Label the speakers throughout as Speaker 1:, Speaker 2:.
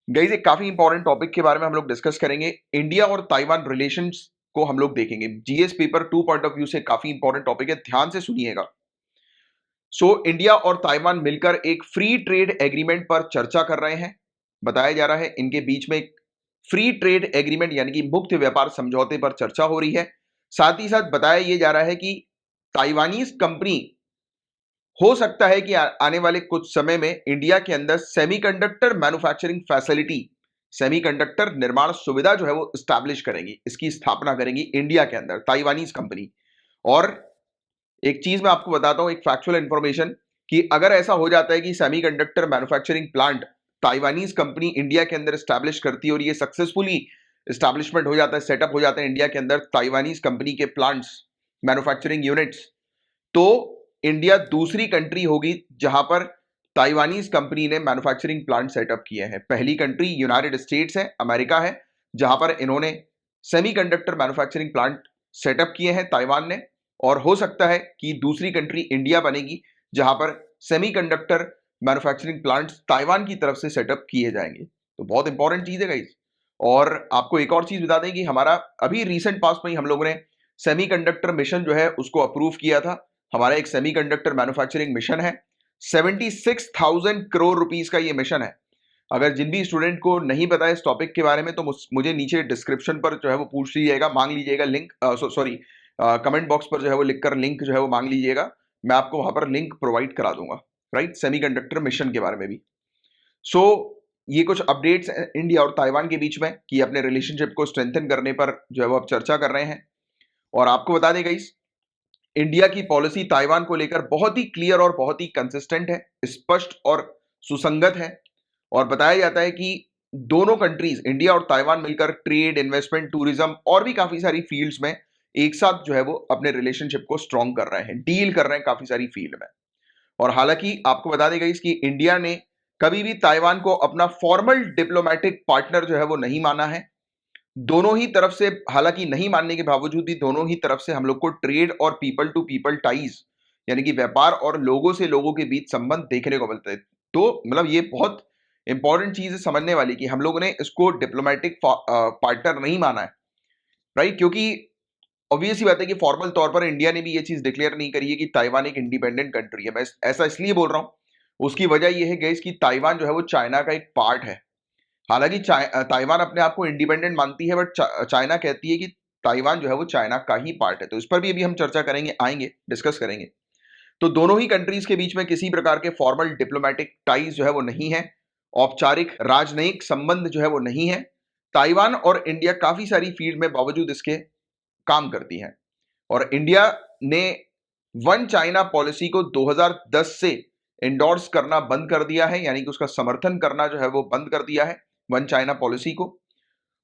Speaker 1: Guys एक काफी important topic के बारे में हम लोग डिस्कस करेंगे। इंडिया और ताइवान रिलेशंस को हम लोग देखेंगे। GS paper 2 point of view से काफी इंपॉर्टेंट टॉपिक है, ध्यान से सुनिएगा। इंडिया और ताइवान मिलकर एक फ्री ट्रेड एग्रीमेंट पर चर्चा कर रहे हैं। बताया जा रहा है इनके बीच में एक फ्री ट्रेड एग्रीमेंट यानी कि मुक्त व्यापार समझौते पर चर्चा हो रही है। साथ ही साथ बताया यह जा रहा है कि ताइवानीज कंपनी हो सकता है कि आने वाले कुछ समय में इंडिया के अंदर सेमीकंडक्टर मैन्युफैक्चरिंग फैसिलिटी, सेमीकंडक्टर निर्माण सुविधा जो है वो स्टैब्लिश करेंगी, इसकी स्थापना करेंगी इंडिया के अंदर ताइवानीज कंपनी। और एक चीज मैं आपको बताता हूं, एक फैक्चुअल इंफॉर्मेशन, कि अगर ऐसा हो जाता है कि semiconductor manufacturing plant Taiwanese company India के अंदर स्टैब्लिश करती है और ये सक्सेसफुली स्टैब्लिशमेंट हो जाता है, सेटअप हो जाता है इंडिया के अंदर ताइवानीज कंपनी के प्लांट्स, मैन्युफैक्चरिंग यूनिट्स, तो इंडिया दूसरी कंट्री होगी जहां पर ताइवानीज कंपनी ने मैन्युफैक्चरिंग प्लांट सेटअप किए हैं। पहली कंट्री यूनाइटेड स्टेट्स है, अमेरिका है, जहां पर इन्होंने सेमीकंडक्टर मैन्युफैक्चरिंग प्लांट सेटअप किए हैं ताइवान ने। और हो सकता है कि दूसरी कंट्री इंडिया बनेगी जहां पर सेमीकंडक्टर मैन्युफैक्चरिंग प्लांट ताइवान की तरफ से सेटअप किए जाएंगे। तो बहुत इंपॉर्टेंट चीज है गाइस। और आपको एक और चीज बता दें कि हमारा अभी रिसेंट पास्ट में ही हम लोगों ने सेमीकंडक्टर मिशन जो है उसको अप्रूव किया था। हमारा एक सेमीकंडक्टर मैन्युफैक्चरिंग मिशन है, 76,000 करोड़ रुपीस का ये मिशन है। अगर जिन भी स्टूडेंट को नहीं पता है इस टॉपिक के बारे में तो मुझे नीचे डिस्क्रिप्शन पर जो है वो पूछ लीजिएगा, मांग लीजिएगा लिंक, सॉरी कमेंट बॉक्स पर जो है वो लिखकर लिंक जो है वो मांग लीजिएगा, मैं आपको वहां पर लिंक प्रोवाइड करा दूंगा, राइट, सेमीकंडक्टर मिशन के बारे में भी। सो ये कुछ अपडेट्स हैं इंडिया और ताइवान के बीच में कि अपने रिलेशनशिप को स्ट्रेंथन करने पर जो है वो अब चर्चा कर रहे हैं। और आपको बता दें गाइस, इंडिया की पॉलिसी ताइवान को लेकर बहुत ही क्लियर और बहुत ही कंसिस्टेंट है, स्पष्ट और सुसंगत है। और बताया जाता है कि दोनों कंट्रीज इंडिया और ताइवान मिलकर ट्रेड, इन्वेस्टमेंट, टूरिज्म और भी काफी सारी फील्ड्स में एक साथ जो है वो अपने रिलेशनशिप को स्ट्रॉन्ग कर रहे हैं, डील कर रहे हैं काफी सारी फील्ड में। और हालांकि आपको बता देगा इसकी, इंडिया ने कभी भी ताइवान को अपना फॉर्मल डिप्लोमेटिक पार्टनर जो है वो नहीं माना है। दोनों ही तरफ से, हालांकि नहीं मानने के बावजूद भी दोनों ही तरफ से हम लोग को ट्रेड और पीपल टू पीपल टाइज यानी कि व्यापार और लोगों से लोगों के बीच संबंध देखने को मिलते हैं। तो मतलब ये बहुत इंपॉर्टेंट चीज है समझने वाली कि हम लोगों ने इसको डिप्लोमेटिक पार्टनर नहीं माना है, राइट, क्योंकि ऑब्वियस ही बात है कि फॉर्मल तौर पर इंडिया ने भी ये चीज डिक्लेयर नहीं करी है कि ताइवान एक इंडिपेंडेंट कंट्री है। मैं ऐसा इसलिए बोल रहा हूं, उसकी वजह यह है गैस कि ताइवान जो है वो चाइना का एक पार्ट है। हालांकि ताइवान अपने आप को इंडिपेंडेंट मानती है, बट चाइना कहती है कि ताइवान जो है वो चाइना का ही पार्ट है। तो इस पर भी अभी हम चर्चा करेंगे, आएंगे, डिस्कस करेंगे। तो दोनों ही कंट्रीज के बीच में किसी प्रकार के फॉर्मल डिप्लोमेटिक टाइज जो है वो नहीं है, औपचारिक राजनयिक संबंध जो है वो नहीं है। ताइवान और इंडिया काफी सारी फील्ड में बावजूद इसके काम करती हैं। और इंडिया ने वन चाइना पॉलिसी को 2010 से इंडोर्स करना बंद कर दिया है, यानी कि उसका समर्थन करना जो है वो बंद कर दिया है वन चाइना पॉलिसी को।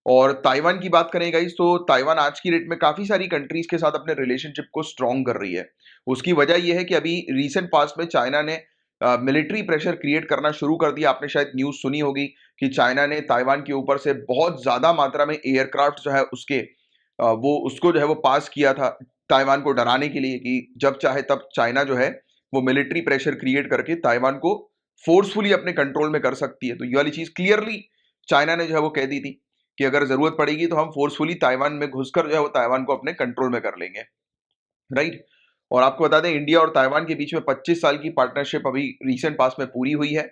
Speaker 1: और ताइवान की बात करें गाइस, तो ताइवान आज की डेट में काफी सारी कंट्रीज के साथ अपने रिलेशनशिप को स्ट्रॉन्ग कर रही है। उसकी वजह यह है कि अभी रिसेंट पास्ट में चाइना ने मिलिट्री प्रेशर क्रिएट करना शुरू कर दिया। आपने शायद न्यूज सुनी होगी कि चाइना ने ताइवान के ऊपर से बहुत ज्यादा मात्रा में एयरक्राफ्ट जो है उसके वो उसको जो है वो पास किया था ताइवान को डराने के लिए कि जब चाहे तब चाइना जो है वो मिलिट्री प्रेशर क्रिएट करके ताइवान को फोर्सफुली अपने कंट्रोल में कर सकती है। तो ये वाली चीज क्लियरली चाइना ने जो है वो कह दी थी कि अगर जरूरत पड़ेगी तो हम फोर्सफुली ताइवान में घुसकर जो है वो ताइवान को अपने कंट्रोल में कर लेंगे, राइट। और आपको बता दें, इंडिया और ताइवान के बीच में 25 साल की पार्टनरशिप अभी रिसेंट पास में पूरी हुई है।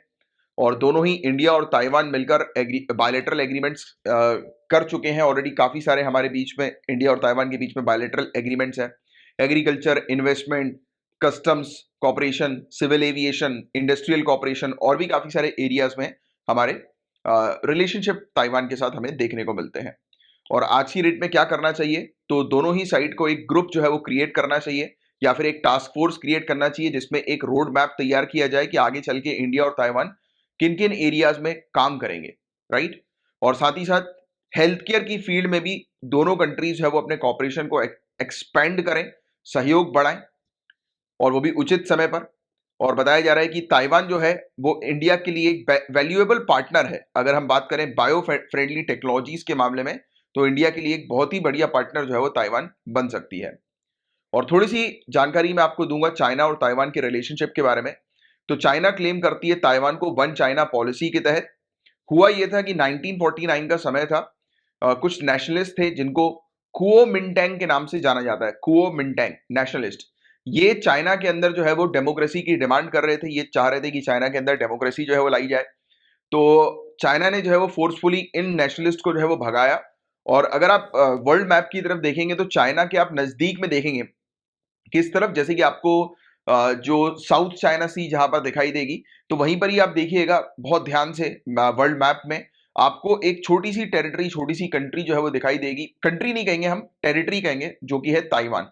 Speaker 1: और दोनों ही इंडिया और ताइवान मिलकर बायलैटरल एग्रीमेंट्स कर चुके हैं ऑलरेडी। काफी सारे हमारे बीच में, इंडिया और ताइवान के बीच में बायलैटरल एग्रीमेंट्स है। Agriculture, investment, customs cooperation, civil aviation, industrial cooperation और भी काफी सारे एरियाज में हमारे रिलेशनशिप ताइवान के साथ हमें देखने को मिलते हैं। और आज की डेट में क्या करना चाहिए, तो दोनों ही साइड को एक ग्रुप जो है वो क्रिएट करना चाहिए या फिर एक टास्क फोर्स क्रिएट करना चाहिए जिसमें एक रोड मैप तैयार किया जाए कि आगे चल के इंडिया और ताइवान किन किन एरियाज में काम करेंगे, राइट। और साथ ही साथ हेल्थ केयर की फील्ड में भी दोनों कंट्रीज जो है वो अपने कॉपरेशन को एक्सपेंड करें, सहयोग बढ़ाएं, और वो भी उचित समय पर। और बताया जा रहा है कि ताइवान जो है वो इंडिया के लिए एक वैल्यूएबल पार्टनर है। अगर हम बात करें बायो फ्रेंडली टेक्नोलॉजीज के मामले में, तो इंडिया के लिए एक बहुत ही बढ़िया पार्टनर जो है वो ताइवान बन सकती है। और थोड़ी सी जानकारी मैं आपको दूंगा चाइना और ताइवान के रिलेशनशिप के बारे में। तो चाइना क्लेम करती है ताइवान को वन चाइना पॉलिसी के तहत हुआ ये था कि 1949 का समय था। कुछ नेशनलिस्ट थे जिनको कुओमिंटैंग के नाम से जाना जाता है, कुओमिंटैंग नेशनलिस्ट। ये चाइना के अंदर जो है वो डेमोक्रेसी की डिमांड कर रहे थे, ये चाह रहे थे कि चाइना के अंदर डेमोक्रेसी जो है वो लाई जाए। तो चाइना ने जो है वो फोर्सफुली इन नेशनलिस्ट को जो है वो भगाया। और अगर आप वर्ल्ड मैप की तरफ देखेंगे तो चाइना के आप नजदीक में देखेंगे किस तरफ, जैसे कि आपको जो साउथ चाइना सी जहां पर दिखाई देगी, तो वहीं पर ही आप देखिएगा बहुत ध्यान से वर्ल्ड मैप में आपको एक छोटी सी टेरिटरी, छोटी सी कंट्री जो है वो दिखाई देगी। कंट्री नहीं कहेंगे हम, टेरिटरी कहेंगे, जो कि है ताइवान।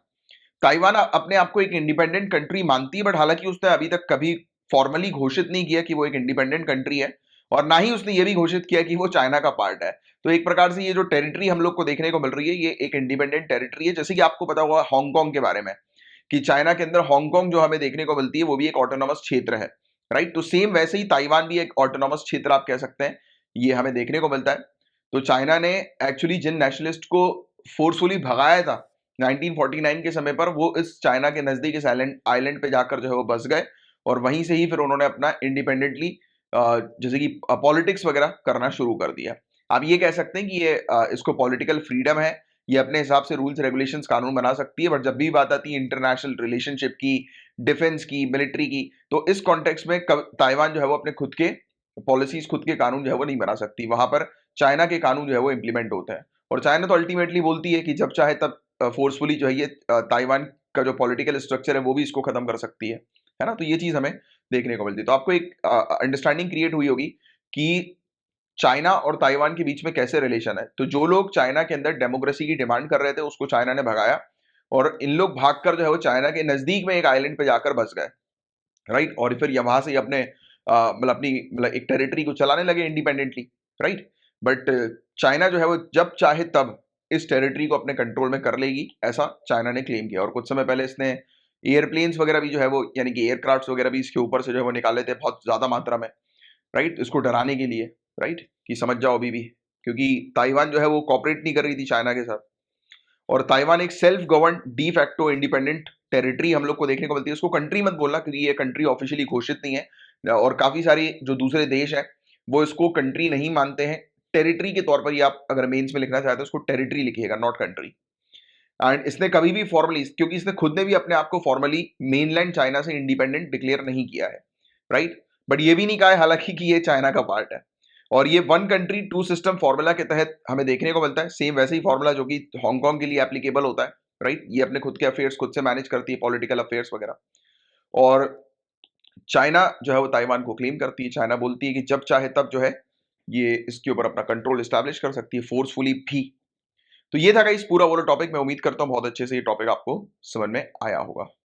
Speaker 1: ताइवान अपने आप को एक इंडिपेंडेंट कंट्री मानती है, बट हालांकि उसने अभी तक कभी फॉर्मली घोषित नहीं किया कि वो एक इंडिपेंडेंट कंट्री है, और ना ही उसने ये भी घोषित किया कि वो चाइना का पार्ट है। तो एक प्रकार से ये जो टेरिटरी हम लोग को देखने को मिल रही है, ये एक इंडिपेंडेंट टेरिटरी है। जैसे कि आपको पता होगा हांगकांग के बारे में, कि चाइना के अंदर हांगकांग जो हमें देखने को मिलती है वो भी एक ऑटोनॉमस क्षेत्र है, राइट। तो सेम वैसे ही ताइवान भी एक ऑटोनॉमस क्षेत्र आप कह सकते हैं, ये हमें देखने को मिलता है। तो चाइना ने एक्चुअली जिन नेशनलिस्ट को फोर्सफुली भगाया था 1949 के समय पर, वो इस चाइना के नजदीक इस आइलैंड आइलैंड पे जाकर जो है वो बस गए, और वहीं से ही फिर उन्होंने अपना इंडिपेंडेंटली जैसे कि पॉलिटिक्स वगैरह करना शुरू कर दिया। आप ये कह सकते हैं कि ये इसको पॉलिटिकल फ्रीडम है, ये अपने हिसाब से रूल्स रेगुलेशंस कानून बना सकती है, बट जब भी बात आती है इंटरनेशनल रिलेशनशिप की, डिफेंस की, मिलिट्री की, तो इस कॉन्टेक्स्ट में ताइवान जो है वो अपने खुद के पॉलिसीज, खुद के कानून जो है वो नहीं बना सकती। वहां पर चाइना के कानून जो है वो इंप्लीमेंट होते हैं, और चाइना तो अल्टीमेटली बोलती है कि जब चाहे तब फोर्सफुली जो है ये ताइवान का जो पॉलिटिकल स्ट्रक्चर है वो भी इसको खत्म कर सकती है ना। तो ये चीज हमें देखने को मिलती है। तो आपको एक अंडरस्टैंडिंग क्रिएट हुई होगी कि चाइना और ताइवान के बीच में कैसे रिलेशन है। तो जो लोग चाइना के अंदर डेमोक्रेसी की डिमांड कर रहे थे उसको चाइना ने भगाया, और इन लोग भागकर जो है वो चाइना के नजदीक में एक आइलैंड पे जाकर बस गए, राइट। और फिर ये वहां से अपने मतलब अपनी मतलब एक टेरिटरी को चलाने लगे इंडिपेंडेंटली, राइट। बट चाइना जो है वो जब चाहे तब इस टेरिटरी को अपने कंट्रोल में कर लेगी, ऐसा चाइना ने क्लेम किया। और कुछ समय पहले इसने एयरप्लेन्स वगैरह भी जो है वो, यानी कि एयरक्राफ्ट वगैरह भी इसके ऊपर से जो है वो निकाले थे बहुत ज्यादा मात्रा में, राइट, इसको डराने के लिए, राइट, कि समझ जाओ अभी भी, क्योंकि ताइवान जो है वो कॉपरेट नहीं कर रही थी चाइना के साथ। और ताइवान एक self govern de facto independent territory हम लोग को देखने को मिलती है। उसको कंट्री मत बोलना, क्योंकि ये कंट्री ऑफिशियली घोषित नहीं है, और काफी सारी जो दूसरे देश हैं वो इसको कंट्री नहीं मानते हैं। टेरिटरी के तौर पर ही आप अगर मेंस में लिखना चाहते हो उसको टेरिटरी लिखिएगा, नॉट कंट्री। एंड इसने कभी भी फॉर्मली, क्योंकि इसने खुद ने भी अपने आप को फॉर्मली मेनलैंड चाइना से इंडिपेंडेंट डिक्लेयर नहीं किया है, राइट। बट ये भी नहीं कहा है हालांकि कि ये चाइना का पार्ट है। और ये one country two system formula के तहत हमें देखने को मिलता है, सेम वैसे ही फॉर्मूला जो कि हांगकांग के लिए एप्लीकेबल होता है, राइट। ये अपने खुद के अफेयर्स खुद से मैनेज करती है, पॉलिटिकल अफेयर्स वगैरह। और चाइना जो है वो ताइवान को क्लेम करती है। चाइना बोलती है कि जब चाहे तब जो है ये इसके ऊपर अपना कंट्रोल एस्टैब्लिश कर सकती है, फोर्सफुली भी। तो ये था गाइस पूरा वो टॉपिक। मैं उम्मीद करता हूँ बहुत अच्छे से ये टॉपिक आपको समझ में आया होगा।